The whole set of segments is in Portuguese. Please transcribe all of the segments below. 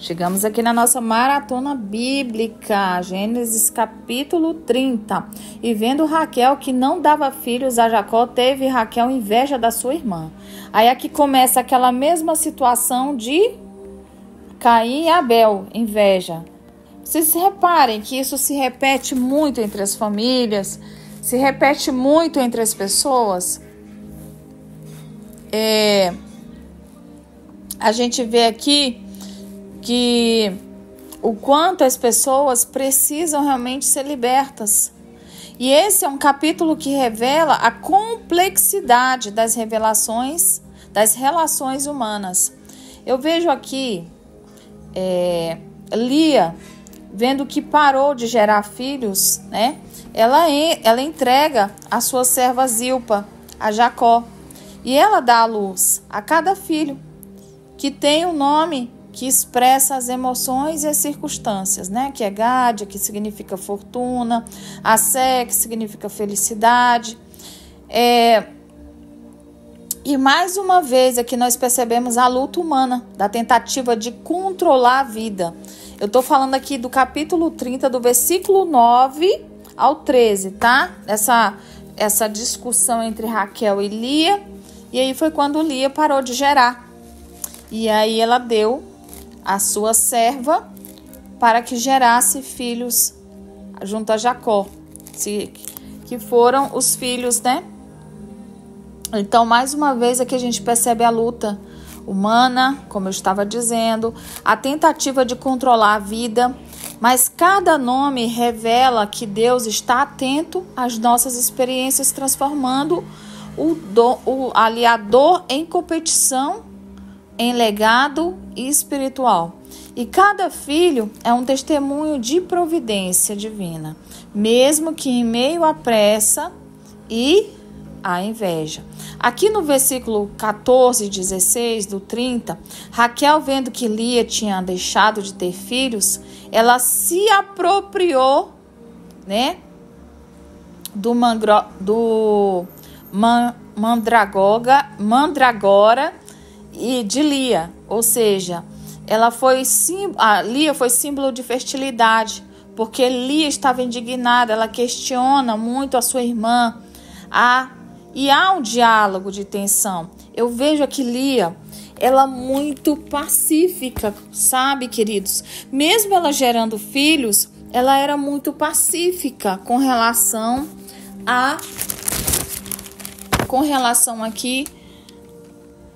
Chegamos aqui na nossa maratona bíblica, Gênesis capítulo 30. E vendo Raquel que não dava filhos a Jacó, teve Raquel inveja da sua irmã. Aí aqui começa aquela mesma situação de Caim e Abel, inveja. Vocês reparem que isso se repete muito entre as famílias, se repete muito entre as pessoas. A gente vê aqui que o quanto as pessoas precisam realmente ser libertas. E esse é um capítulo que revela a complexidade das revelações, das relações humanas. Eu vejo aqui Lia, vendo que parou de gerar filhos, né? Ela entrega a sua serva Zilpa, a Jacó, e ela dá à luz a cada filho, que tem um nome que expressa as emoções e as circunstâncias, né? Que é Gádia, que significa fortuna, Assé, que significa felicidade. E mais uma vez aqui nós percebemos a luta humana, da tentativa de controlar a vida. Eu estou falando aqui do capítulo 30, do versículo 9 ao 13, tá? Essa discussão entre Raquel e Lia. E aí foi quando Lia parou de gerar. E aí ela deu a sua serva para que gerasse filhos junto a Jacó, que foram os filhos, né? Então, mais uma vez aqui a gente percebe a luta humana, como eu estava dizendo, a tentativa de controlar a vida, mas cada nome revela que Deus está atento às nossas experiências, transformando a dor em competição, em legado espiritual. E cada filho é um testemunho de providência divina, mesmo que em meio à pressa e à inveja. Aqui no versículo 14 e 16 do 30, Raquel, vendo que Lia tinha deixado de ter filhos, ela se apropriou, né, do mandragora e de Lia, ou seja, a Lia foi símbolo de fertilidade, porque Lia estava indignada, ela questiona muito a sua irmã, e há um diálogo de tensão. Eu vejo aqui Lia, ela muito pacífica, sabe, queridos? Mesmo ela gerando filhos, ela era muito pacífica com relação aqui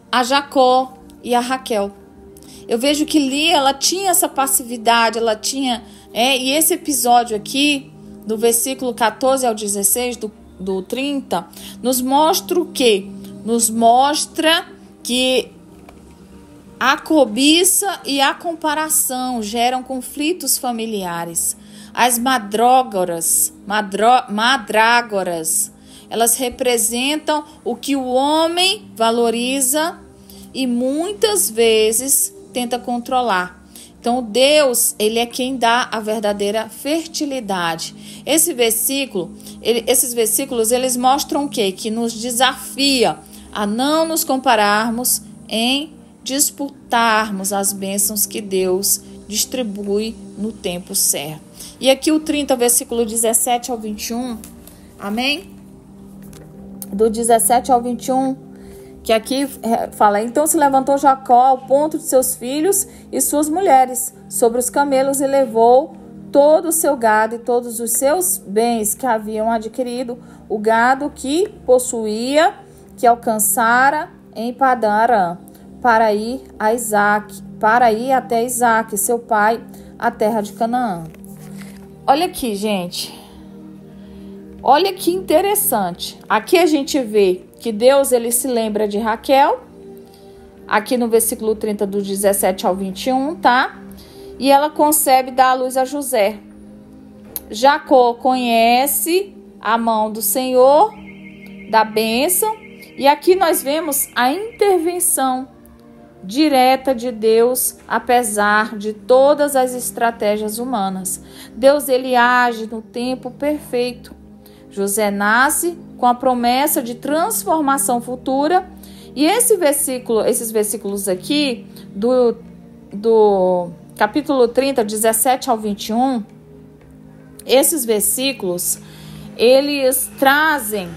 a Jacó e a Raquel. Eu vejo que Lia, ela tinha essa passividade, ela tinha... e esse episódio aqui, do versículo 14 ao 16 do 30, nos mostra o quê? Nos mostra que a cobiça e a comparação geram conflitos familiares. As madrágoras, elas representam o que o homem valoriza e muitas vezes tenta controlar. Então, Deus, ele é quem dá a verdadeira fertilidade. Esses versículos, eles mostram o quê? Que nos desafia a não nos compararmos em disputarmos as bênçãos que Deus distribui no tempo certo. E aqui o 30, versículo 17 ao 21, amém? Do 17 ao 21, que aqui fala: então se levantou Jacó ao ponto de seus filhos e suas mulheres sobre os camelos e levou todo o seu gado e todos os seus bens que haviam adquirido, o gado que possuía, que alcançara em Padã Arã, para ir até Isaque, seu pai, a terra de Canaã. Olha aqui, gente. Olha que interessante. Aqui a gente vê que Deus, ele se lembra de Raquel, aqui no versículo 30, do 17 ao 21, tá? E ela concebe dar à luz a José. Jacó conhece a mão do Senhor, da bênção, e aqui nós vemos a intervenção direta de Deus, apesar de todas as estratégias humanas. Deus, ele age no tempo perfeito. José nasce com a promessa de transformação futura. E esses versículos aqui, do capítulo 30, 17 ao 21, esses versículos, eles trazem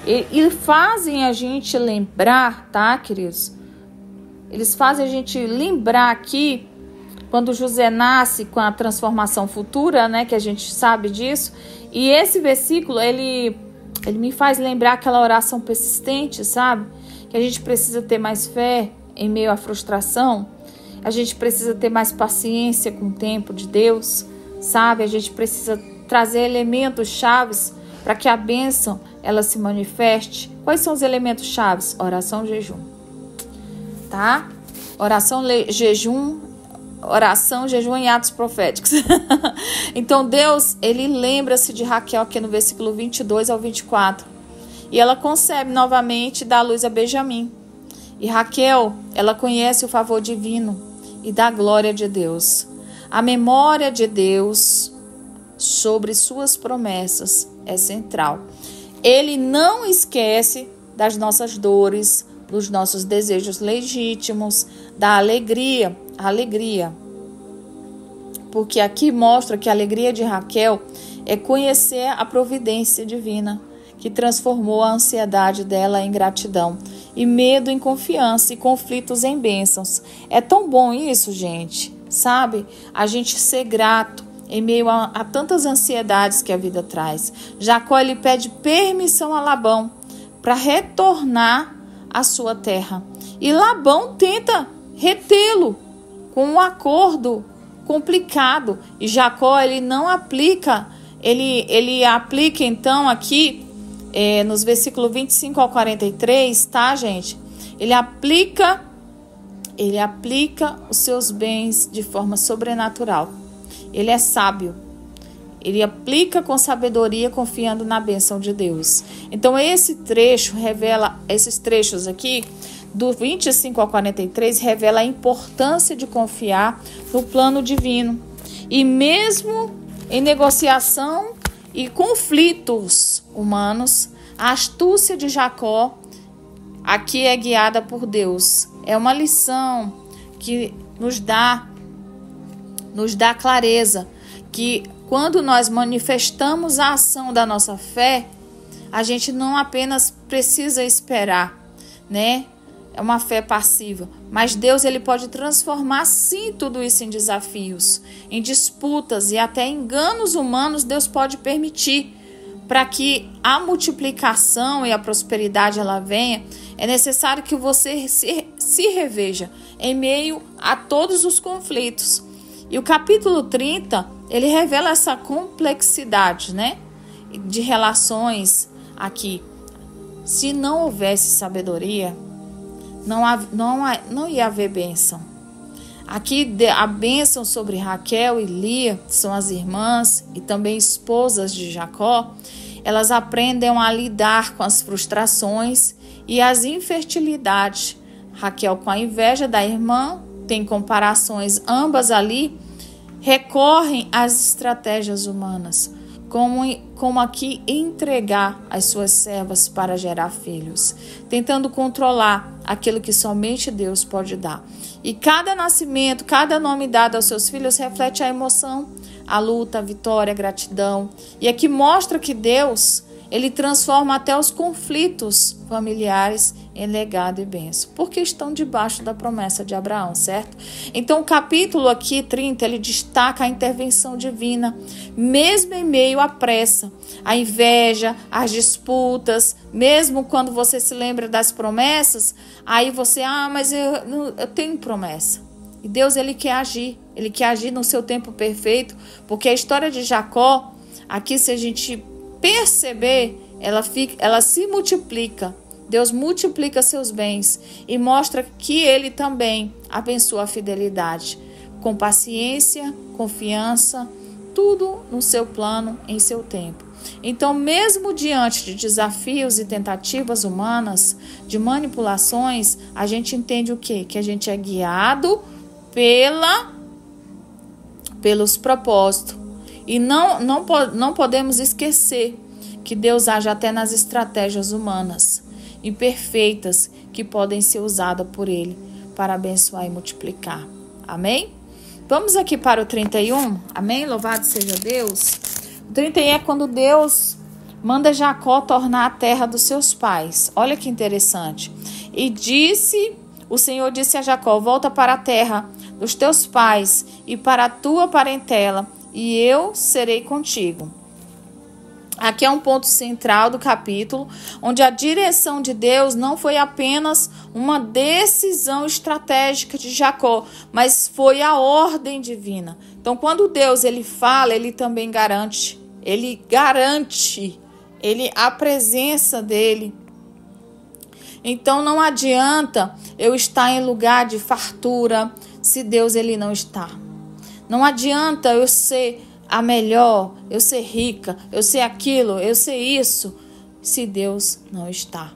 e fazem a gente lembrar, tá, queridos? Eles fazem a gente lembrar aqui, quando José nasce com a transformação futura, né, que a gente sabe disso. E esse versículo, ele me faz lembrar aquela oração persistente, sabe? Que a gente precisa ter mais fé em meio à frustração. A gente precisa ter mais paciência com o tempo de Deus, sabe? A gente precisa trazer elementos chaves para que a bênção ela se manifeste. Quais são os elementos chaves? Oração, jejum, tá? Oração, jejum e atos proféticos. Então Deus, ele lembra-se de Raquel aqui no versículo 22 ao 24. E ela concebe novamente e dá luz a Benjamim. E Raquel, ela conhece o favor divino e da glória de Deus. A memória de Deus sobre suas promessas é central. Ele não esquece das nossas dores, dos nossos desejos legítimos, da alegria. Porque aqui mostra que a alegria de Raquel é conhecer a providência divina, que transformou a ansiedade dela em gratidão, e medo em confiança, e conflitos em bênçãos. É tão bom isso, gente, sabe? A gente ser grato em meio a tantas ansiedades que a vida traz. Jacó, ele pede permissão a Labão para retornar à sua terra. E Labão tenta retê-lo com um acordo complicado. E Jacó, ele não aplica, ele aplica então aqui, nos versículos 25 ao 43, tá, gente? Ele aplica os seus bens de forma sobrenatural. Ele é sábio. Ele aplica com sabedoria, confiando na bênção de Deus. Então, esses trechos aqui, do 25 ao 43, revela a importância de confiar no plano divino. E mesmo em negociação e conflitos humanos, a astúcia de Jacó aqui é guiada por Deus. É uma lição que nos dá clareza que quando nós manifestamos a ação da nossa fé, a gente não apenas precisa esperar, né? É uma fé passiva, mas Deus, ele pode transformar sim tudo isso em desafios, em disputas e até enganos humanos. Deus pode permitir para que a multiplicação e a prosperidade ela venha. É necessário que você se reveja em meio a todos os conflitos. E o capítulo 30, ele revela essa complexidade, né, de relações aqui. Se não houvesse sabedoria, não ia haver bênção. Aqui a bênção sobre Raquel e Lia, são as irmãs e também esposas de Jacó. Elas aprendem a lidar com as frustrações e as infertilidades. Raquel, com a inveja da irmã, tem comparações, ambas ali recorrem às estratégias humanas, como aqui entregar as suas servas para gerar filhos, tentando controlar aquilo que somente Deus pode dar. E cada nascimento, cada nome dado aos seus filhos reflete a emoção, a luta, a vitória, a gratidão. E aqui mostra que Deus, ele transforma até os conflitos familiares em legado e bênção, porque estão debaixo da promessa de Abraão, certo? Então o capítulo aqui, 30, ele destaca a intervenção divina, mesmo em meio à pressa, à inveja, às disputas, mesmo quando você se lembra das promessas, aí você, mas eu tenho promessa. E Deus, ele quer agir no seu tempo perfeito, porque a história de Jacó, aqui se a gente perceber, ela se multiplica. Deus multiplica seus bens e mostra que ele também abençoa a fidelidade, com paciência, confiança, tudo no seu plano, em seu tempo. Então, mesmo diante de desafios e tentativas humanas, de manipulações, a gente entende o quê? Que a gente é guiado pelos propósitos. E não podemos esquecer que Deus age até nas estratégias humanas imperfeitas que podem ser usadas por Ele para abençoar e multiplicar. Amém? Vamos aqui para o 31. Amém? Louvado seja Deus. O 31 é quando Deus manda Jacó tornar a terra dos seus pais. Olha que interessante. E o Senhor disse a Jacó: volta para a terra dos teus pais e para a tua parentela, e eu serei contigo. Aqui é um ponto central do capítulo, onde a direção de Deus não foi apenas uma decisão estratégica de Jacó, mas foi a ordem divina. Então, quando Deus ele fala, ele também garante a presença dele. Então, não adianta eu estar em lugar de fartura se Deus ele não está. Não adianta eu ser a melhor, eu ser rica, eu ser aquilo, eu ser isso, se Deus não está.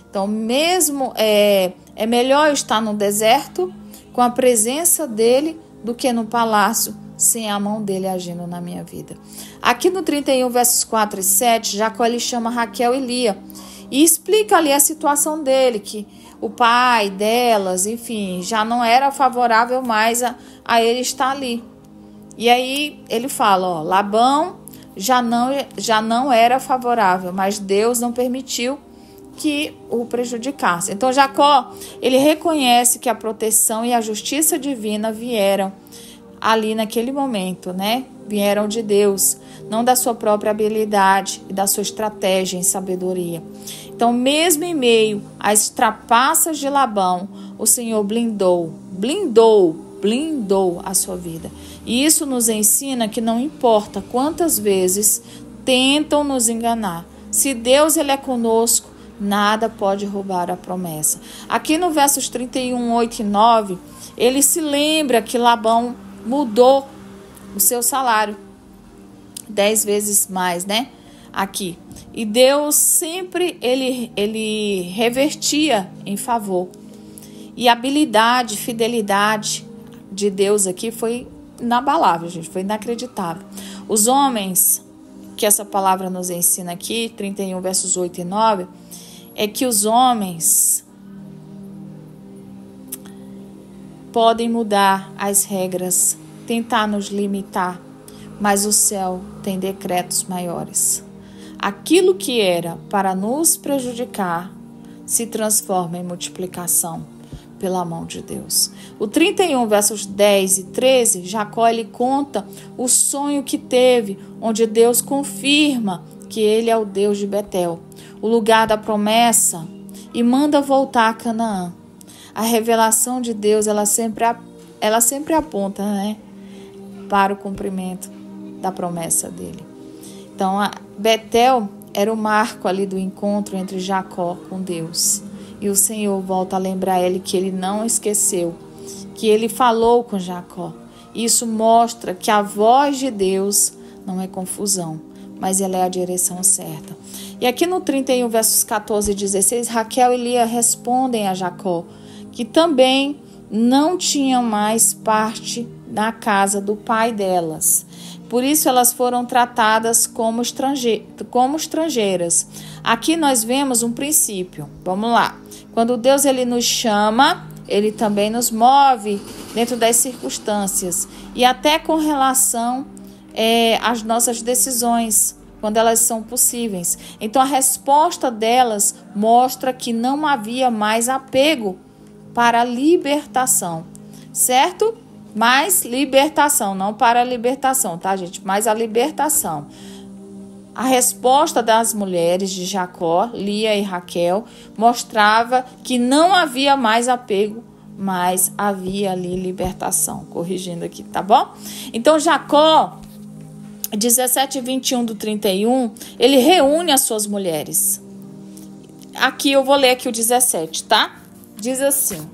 Então, mesmo é melhor eu estar no deserto com a presença dele do que no palácio sem a mão dele agindo na minha vida. Aqui no 31, versos 4 e 7, Jacó ele chama Raquel e Lia e explica ali a situação dele, que o pai delas, enfim, já não era favorável mais a ele estar ali. E aí ele fala, Labão já não era favorável, mas Deus não permitiu que o prejudicasse. Então Jacó, ele reconhece que a proteção e a justiça divina vieram ali naquele momento, né? Vieram de Deus, não da sua própria habilidade e da sua estratégia em sabedoria. Então, mesmo em meio às trapaças de Labão, o Senhor blindou a sua vida. E isso nos ensina que não importa quantas vezes tentam nos enganar. Se Deus ele é conosco, nada pode roubar a promessa. Aqui no versos 31, 8 e 9, ele se lembra que Labão mudou o seu salário 10 vezes mais, né? Aqui. E Deus sempre ele revertia em favor. E a habilidade, fidelidade de Deus aqui foi inabalável, gente, foi inacreditável. Os homens, que essa palavra nos ensina aqui, 31 versos 8 e 9, é que os homens podem mudar as regras, tentar nos limitar, mas o céu tem decretos maiores. Aquilo que era para nos prejudicar se transforma em multiplicação pela mão de Deus. O 31, versos 10 e 13, Jacó ele conta o sonho que teve, onde Deus confirma que ele é o Deus de Betel, o lugar da promessa, e manda voltar a Canaã. A revelação de Deus, ela sempre aponta, né, para o cumprimento da promessa dele. Então, Betel era o marco ali do encontro entre Jacó com Deus. E o Senhor volta a lembrar ele que ele não esqueceu, que ele falou com Jacó. Isso mostra que a voz de Deus não é confusão, mas ela é a direção certa. E aqui no 31, versos 14 e 16, Raquel e Lia respondem a Jacó, que também não tinham mais parte na casa do pai delas. Por isso elas foram tratadas como estrangeiras. Aqui nós vemos um princípio. Vamos lá. Quando Deus ele nos chama, ele também nos move dentro das circunstâncias. E até com relação às nossas decisões, quando elas são possíveis. Então a resposta delas mostra que não havia mais apego para a libertação. Certo? Mais libertação, não para a libertação, tá, gente? Mas a libertação. A resposta das mulheres de Jacó, Lia e Raquel, mostrava que não havia mais apego, mas havia ali libertação. Corrigindo aqui, tá bom? Então, Jacó, 17 e 21 do 31, ele reúne as suas mulheres. Aqui eu vou ler aqui o 17, tá? Diz assim: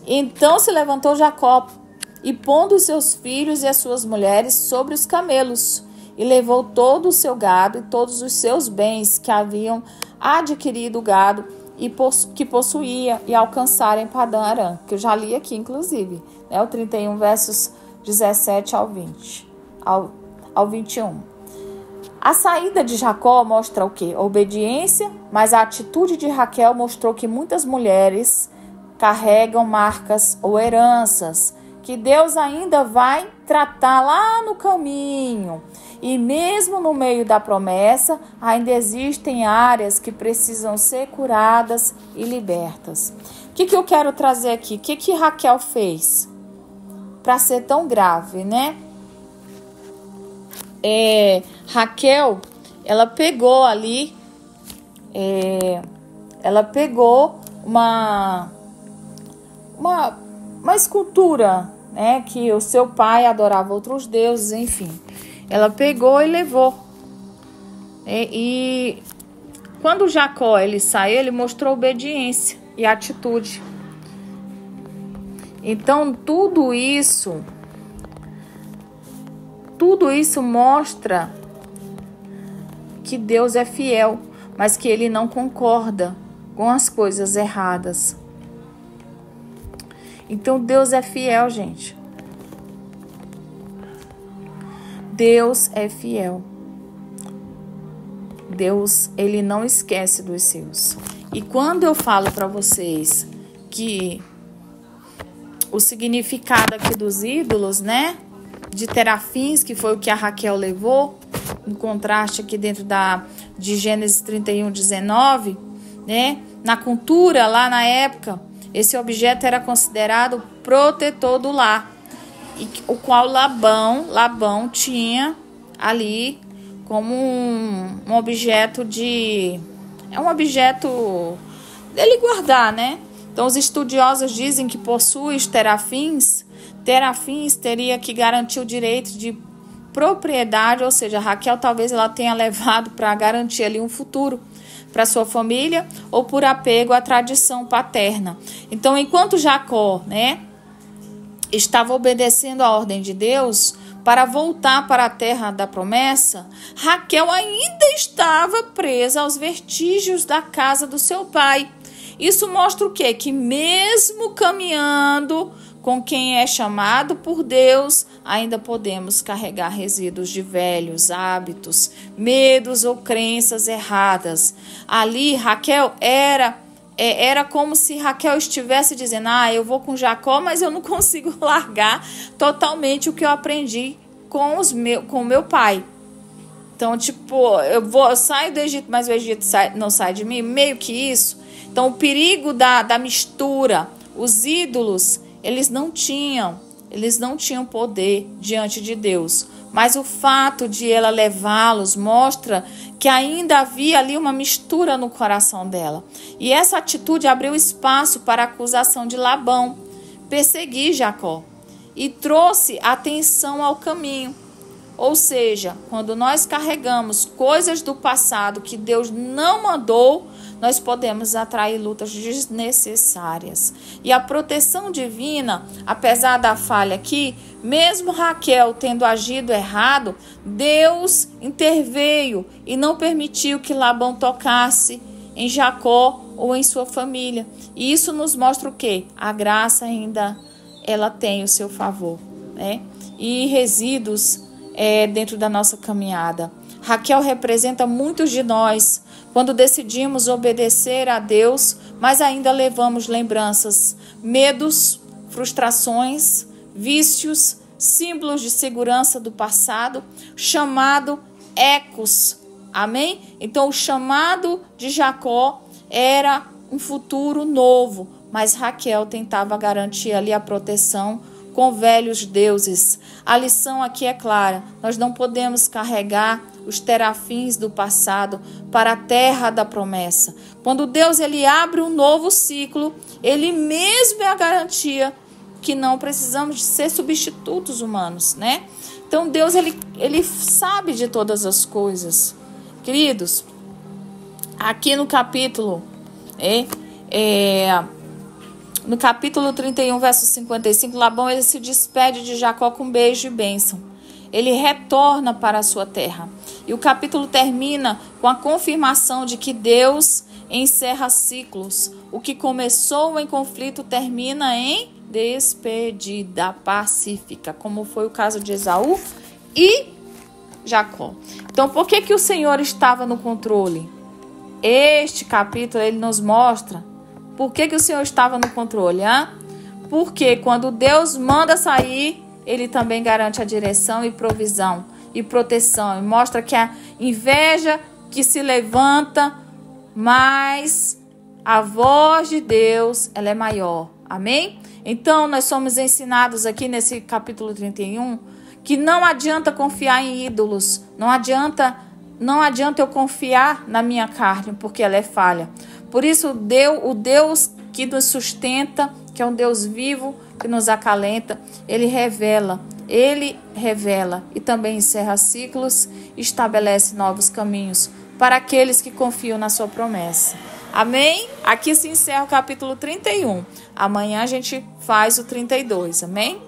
então se levantou Jacó, e pondo os seus filhos e as suas mulheres sobre os camelos, e levou todo o seu gado e todos os seus bens que haviam adquirido o gado e que possuía, e alcançarem Padã Arã, que eu já li aqui, inclusive, né? O 31, versos 17 ao 20, ao 21. A saída de Jacó mostra o quê? A obediência, mas a atitude de Raquel mostrou que muitas mulheres carregam marcas ou heranças que Deus ainda vai tratar lá no caminho. E mesmo no meio da promessa, ainda existem áreas que precisam ser curadas e libertas. O que eu quero trazer aqui? O que Raquel fez para ser tão grave, né? Raquel, ela pegou ali, uma escultura, né? Que o seu pai adorava outros deuses, enfim. Ela pegou e levou. E quando Jacó ele saiu, ele mostrou obediência e atitude. Então, tudo isso mostra que Deus é fiel, mas que ele não concorda com as coisas erradas. Então, Deus é fiel, gente. Deus é fiel. Deus, ele não esquece dos seus. E quando eu falo para vocês que o significado aqui dos ídolos, né? De terafins, que foi o que a Raquel levou, em contraste aqui dentro de Gênesis 31, 19, né? Na cultura, lá na época, esse objeto era considerado protetor do lar, e o qual Labão tinha ali como um objeto um objeto dele guardar, né? Então, os estudiosos dizem que possui os terafins teria que garantir o direito de propriedade, ou seja, Raquel talvez ela tenha levado para garantir ali um futuro para sua família ou por apego à tradição paterna. Então, enquanto Jacó, né, estava obedecendo a ordem de Deus para voltar para a terra da promessa, Raquel ainda estava presa aos vestígios da casa do seu pai. Isso mostra o quê? Que mesmo caminhando com quem é chamado por Deus, ainda podemos carregar resíduos de velhos hábitos, medos ou crenças erradas. Ali, Raquel era como se Raquel estivesse dizendo: eu vou com Jacó, mas eu não consigo largar totalmente o que eu aprendi com meu pai. Então, eu saio do Egito, mas o Egito não sai de mim, meio que isso. Então, o perigo da mistura, os ídolos, eles não tinham poder diante de Deus. Mas o fato de ela levá-los mostra que ainda havia ali uma mistura no coração dela. E essa atitude abriu espaço para a acusação de Labão perseguir Jacó e trouxe atenção ao caminho. Ou seja, quando nós carregamos coisas do passado que Deus não mandou, nós podemos atrair lutas desnecessárias. E a proteção divina, apesar da falha aqui, mesmo Raquel tendo agido errado, Deus interveio e não permitiu que Labão tocasse em Jacó ou em sua família. E isso nos mostra o quê? A graça ainda ela tem o seu favor, né? E resíduos dentro da nossa caminhada. Raquel representa muitos de nós quando decidimos obedecer a Deus, mas ainda levamos lembranças, medos, frustrações, vícios, símbolos de segurança do passado, chamado ecos. Amém? Então, o chamado de Jacó era um futuro novo, mas Raquel tentava garantir ali a proteção com velhos deuses. A lição aqui é clara: nós não podemos carregar os terafins do passado para a terra da promessa. Quando Deus ele abre um novo ciclo, ele mesmo é a garantia que não precisamos de ser substitutos humanos, né? Então Deus ele sabe de todas as coisas. Queridos, aqui no capítulo no capítulo 31, verso 55, Labão ele se despede de Jacó com beijo e bênção. Ele retorna para a sua terra. E o capítulo termina com a confirmação de que Deus encerra ciclos. O que começou em conflito termina em despedida pacífica, como foi o caso de Esaú e Jacó. Então, por que o Senhor estava no controle? Este capítulo ele nos mostra por que o Senhor estava no controle. Porque quando Deus manda sair, Ele também garante a direção e provisão e proteção. E mostra que a inveja que se levanta, mas a voz de Deus, ela é maior. Amém? Então, nós somos ensinados aqui nesse capítulo 31 que não adianta confiar em ídolos. Não adianta eu confiar na minha carne, porque ela é falha. Por isso, o Deus que nos sustenta, que é um Deus vivo, que nos acalenta, Ele revela e também encerra ciclos e estabelece novos caminhos para aqueles que confiam na sua promessa. Amém? Aqui se encerra o capítulo 31. Amanhã a gente faz o 32. Amém?